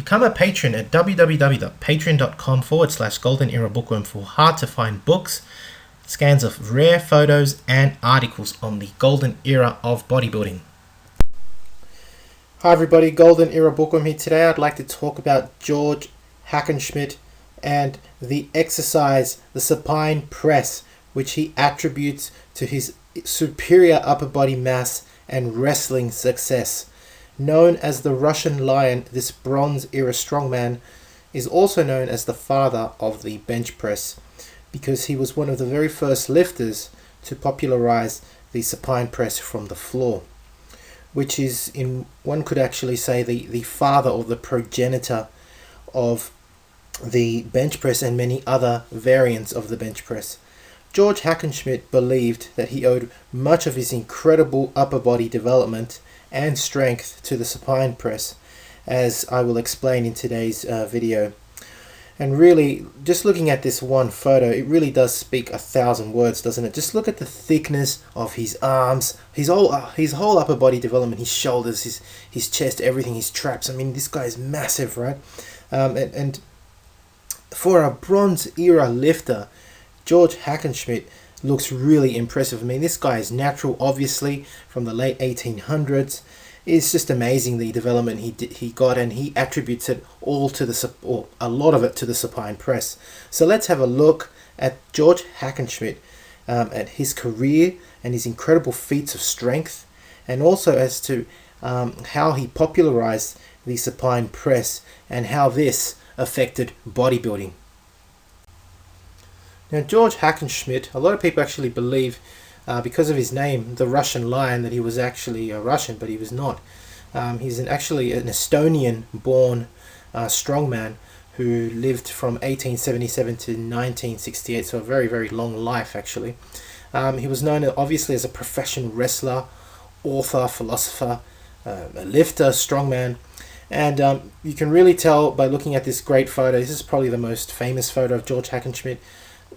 Become a patron at www.patreon.com/Golden Era Bookworm for hard to find books, scans of rare photos, and articles on the Golden Era of bodybuilding. Hi everybody, Golden Era Bookworm here. Today I'd like to talk about George Hackenschmidt and the exercise, the supine press, which he attributes to his superior upper body mass and wrestling success. Known as the Russian Lion, this Bronze Era strongman is also known as the father of the bench press because he was one of the very first lifters to popularize the supine press from the floor, which is, one could actually say, the father or the progenitor of the bench press and many other variants of the bench press. George Hackenschmidt believed that he owed much of his incredible upper body development and strength to the supine press, as I will explain in today's video. And really, just looking at this one photo, it really does speak 1,000 words, doesn't it? Just look at the thickness of his arms, his whole upper body development, his shoulders, his chest, everything, his traps. I mean, this guy is massive, right? And for a Bronze Era lifter, George Hackenschmidt looks really impressive. I mean, this guy is natural, obviously, from the late 1800s. It's just amazing the development he got, and he attributes it all to or a lot of it to the supine press. So let's have a look at George Hackenschmidt, at his career and his incredible feats of strength, and also as to how he popularized the supine press and how this affected bodybuilding. Now, George Hackenschmidt, a lot of people actually believe, because of his name, the Russian Lion, that he was actually a Russian, but he was not. He's actually an Estonian-born strongman who lived from 1877 to 1968, so a very, very long life, actually. He was known, obviously, as a professional wrestler, author, philosopher, a lifter, strongman. And you can really tell by looking at this great photo. This is probably the most famous photo of George Hackenschmidt.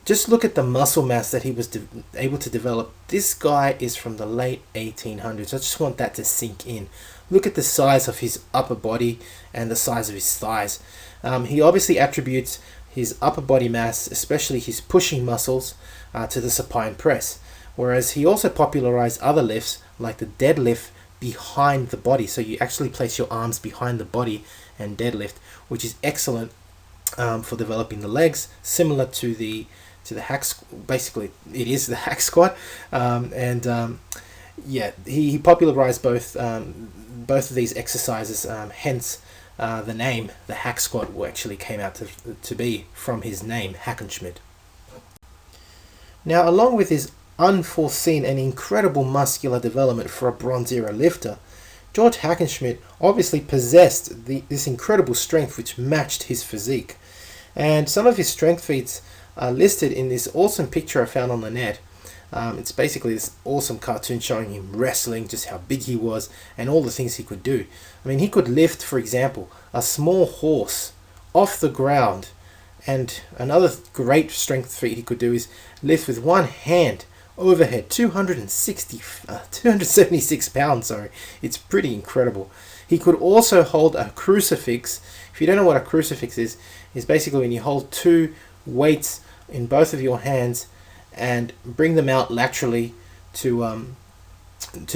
Just look at the muscle mass that he was able to develop. This guy is from the late 1800s. I just want that to sink in. Look at the size of his upper body and the size of his thighs. He obviously attributes his upper body mass, especially his pushing muscles, to the supine press. Whereas he also popularized other lifts like the deadlift behind the body. So you actually place your arms behind the body and deadlift, which is excellent for developing the legs, similar to the hack. Basically, it is the hack squat, yeah, he popularized both of these exercises. Hence, the name, the hack squat, actually came out to be from his name, Hackenschmidt. Now, along with his unforeseen and incredible muscular development for a Bronze Era lifter, George Hackenschmidt obviously possessed this incredible strength which matched his physique. And some of his strength feats are listed in this awesome picture I found on the net. It's basically this awesome cartoon showing him wrestling, just how big he was, and all the things he could do. I mean, he could lift, for example, a small horse off the ground. And another great strength feat he could do is lift with one hand overhead 276 pounds. Sorry, it's pretty incredible. He could also hold a crucifix. If you don't know what a crucifix is basically when you hold two weights in both of your hands and bring them out laterally to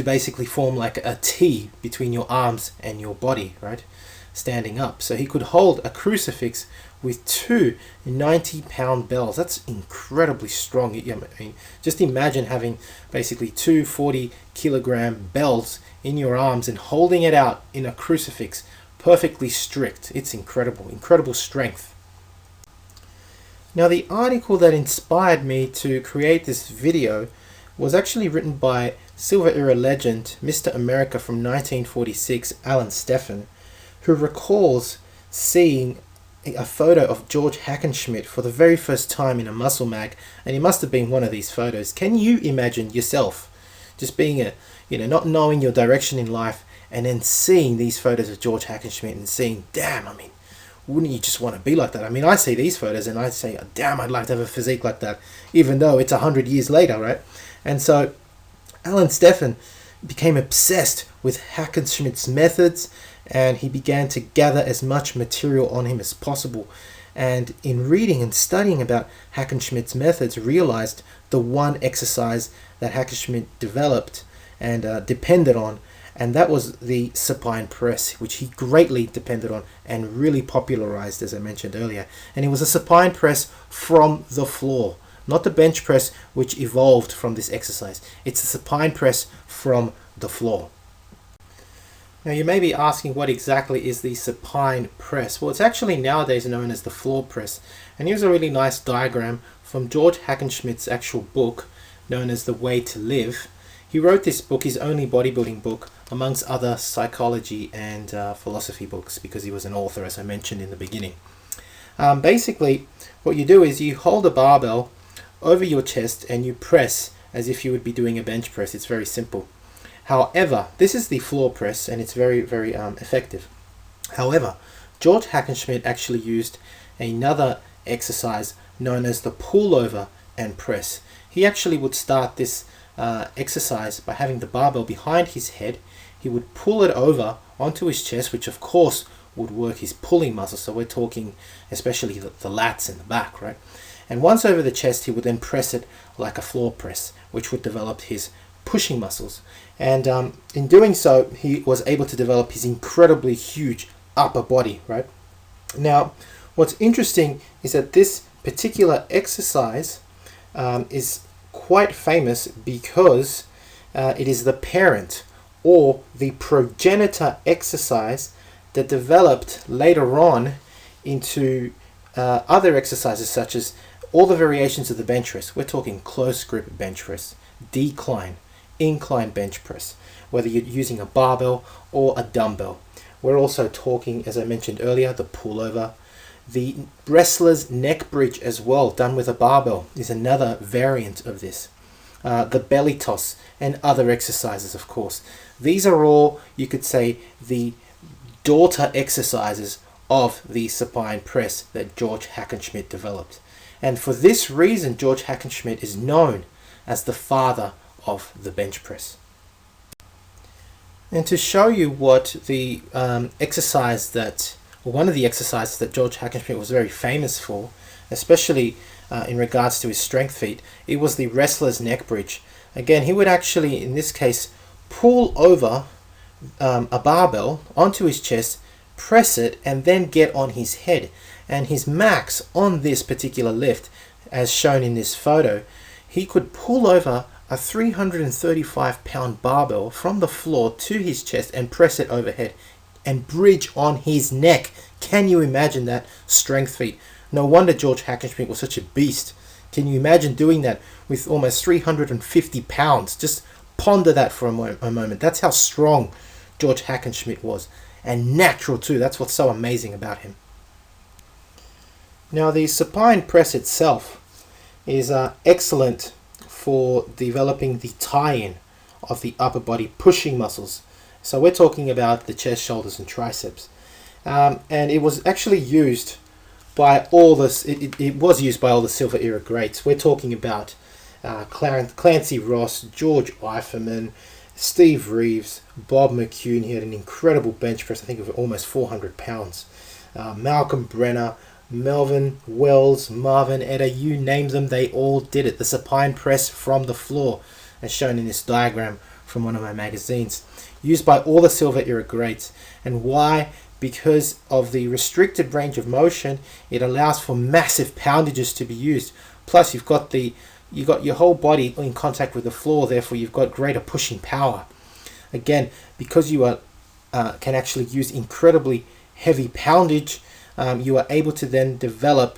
basically form like a T between your arms and your body, right? Standing up. So he could hold a crucifix with two 90-pound bells. That's incredibly strong. I mean, just imagine having basically two 40-kilogram bells in your arms and holding it out in a crucifix, perfectly strict. It's incredible strength. Now, the article that inspired me to create this video was actually written by Silver Era legend Mr. America from 1946, Alan Steffen, who recalls seeing a photo of George Hackenschmidt for the very first time in a muscle mag, and it must have been one of these photos. Can you imagine yourself just being not knowing your direction in life, and then seeing these photos of George Hackenschmidt and seeing, damn, I mean, wouldn't you just want to be like that? I mean, I see these photos and I say, damn, I'd like to have a physique like that, even though it's 100 years later, right? And so Alan Steffen became obsessed with Hackenschmidt's methods, and he began to gather as much material on him as possible. And in reading and studying about Hackenschmidt's methods, realized the one exercise that Hackenschmidt developed and depended on, and that was the supine press, which he greatly depended on and really popularized, as I mentioned earlier. And it was a supine press from the floor, not the bench press, which evolved from this exercise. It's a supine press from the floor. Now you may be asking, what exactly is the supine press? Well, it's actually nowadays known as the floor press. And here's a really nice diagram from George Hackenschmidt's actual book, known as The Way to Live. He wrote this book, his only bodybuilding book, amongst other psychology and philosophy books, because he was an author, as I mentioned in the beginning. Basically, what you do is you hold a barbell over your chest and you press as if you would be doing a bench press. It's very simple. However, this is the floor press, and it's very, very effective. However, George Hackenschmidt actually used another exercise known as the pullover and press. He actually would start this exercise by having the barbell behind his head. He would pull it over onto his chest, which of course would work his pulling muscles. So we're talking especially the lats in the back, right? And once over the chest, he would then press it like a floor press, which would develop his pushing muscles. And in doing so, he was able to develop his incredibly huge upper body, right? Now, what's interesting is that this particular exercise is quite famous because it is the parent or the progenitor exercise that developed later on into other exercises, such as all the variations of the bench press. We're talking close grip bench press, decline, incline bench press, whether you're using a barbell or a dumbbell. We're also talking, as I mentioned earlier, the pullover. The wrestler's neck bridge as well, done with a barbell, is another variant of this. The belly toss and other exercises, of course. These are all, you could say, the daughter exercises of the supine press that George Hackenschmidt developed. And for this reason, George Hackenschmidt is known as the father of the bench press. And to show you what the exercise that, or one of the exercises that George Hackenschmidt was very famous for, especially in regards to his strength feat, it was the wrestler's neck bridge. Again, he would actually, in this case, pull over a barbell onto his chest, press it, and then get on his head. And his max on this particular lift, as shown in this photo, he could pull over a 335-pound barbell from the floor to his chest and press it overhead and bridge on his neck. Can you imagine that strength feat? No wonder George Hackenschmidt was such a beast. Can you imagine doing that with almost 350 pounds? Just ponder that for a moment. That's how strong George Hackenschmidt was. And natural too. That's what's so amazing about him. Now, the supine press itself is excellent for developing the tie-in of the upper body pushing muscles. So we're talking about the chest, shoulders, and triceps. And it was actually used by all this. It was used by all the Silver Era greats. We're talking about Clancy Ross, George Eiferman, Steve Reeves, Bob McCune. He had an incredible bench press, I think of almost 400 pounds. Malcolm Brenner, Melvin Wells, Marvin Eder, you name them, they all did it. The supine press from the floor, as shown in this diagram from one of my magazines. Used by all the Silver Era greats. And why? Because of the restricted range of motion, it allows for massive poundages to be used. Plus, you've got your whole body in contact with the floor, therefore you've got greater pushing power. Again, because you can actually use incredibly heavy poundage, you are able to then develop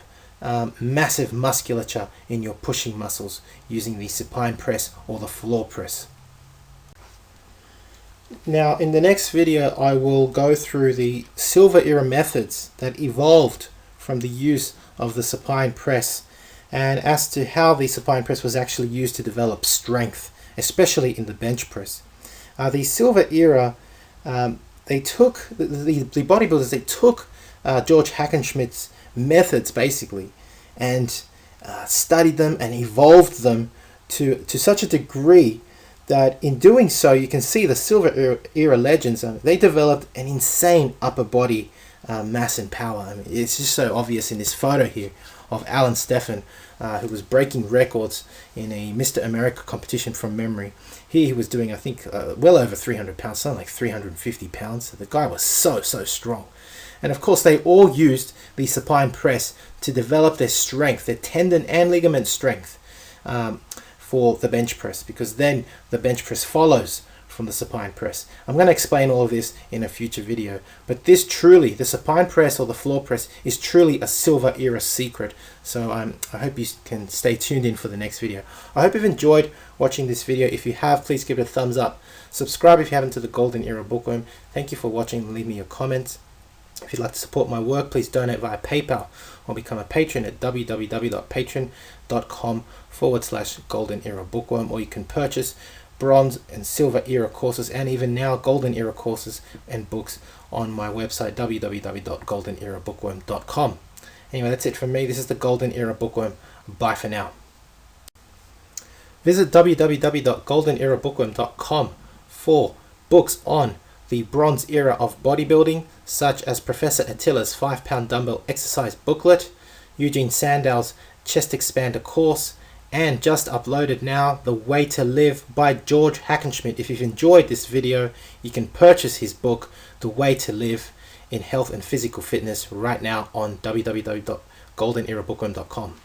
massive musculature in your pushing muscles using the supine press or the floor press. Now, in the next video, I will go through the Silver Era methods that evolved from the use of the supine press, and as to how the supine press was actually used to develop strength, especially in the bench press. The Silver Era, they took, the bodybuilders, they took George Hackenschmidt's methods basically and studied them and evolved them to such a degree that in doing so, you can see the Silver Era legends, they developed an insane upper body mass and power. I mean, it's just so obvious in this photo here of Alan Steffen, who was breaking records in a Mr. America competition from memory. He was doing, I think, well over 300 pounds, something like 350 pounds. So the guy was so strong. And of course, they all used the supine press to develop their strength, their tendon and ligament strength for the bench press, because then the bench press follows from the supine press. I'm going to explain all of this in a future video, but this truly, the supine press or the floor press, is truly a Silver Era secret. So I hope you can stay tuned in for the next video. I hope you've enjoyed watching this video. If you have, please give it a thumbs up. Subscribe if you haven't to the Golden Era Bookworm. Thank you for watching, and leave me your comments. If you'd like to support my work, please donate via PayPal or become a patron at www.patreon.com/Golden Era Bookworm, or you can purchase Bronze and Silver Era courses, and even now Golden Era courses and books on my website www.goldenerabookworm.com. Anyway, that's it from me. This is the Golden Era Bookworm. Bye for now. Visit www.goldenerabookworm.com for books on the Bronze Era of bodybuilding, such as Professor Attila's 5-pound dumbbell exercise booklet, Eugene Sandow's chest expander course, and just uploaded now, The Way to Live by George Hackenschmidt. If you've enjoyed this video, you can purchase his book, The Way to Live in Health and Physical Fitness, right now on www.goldenerabookworm.com.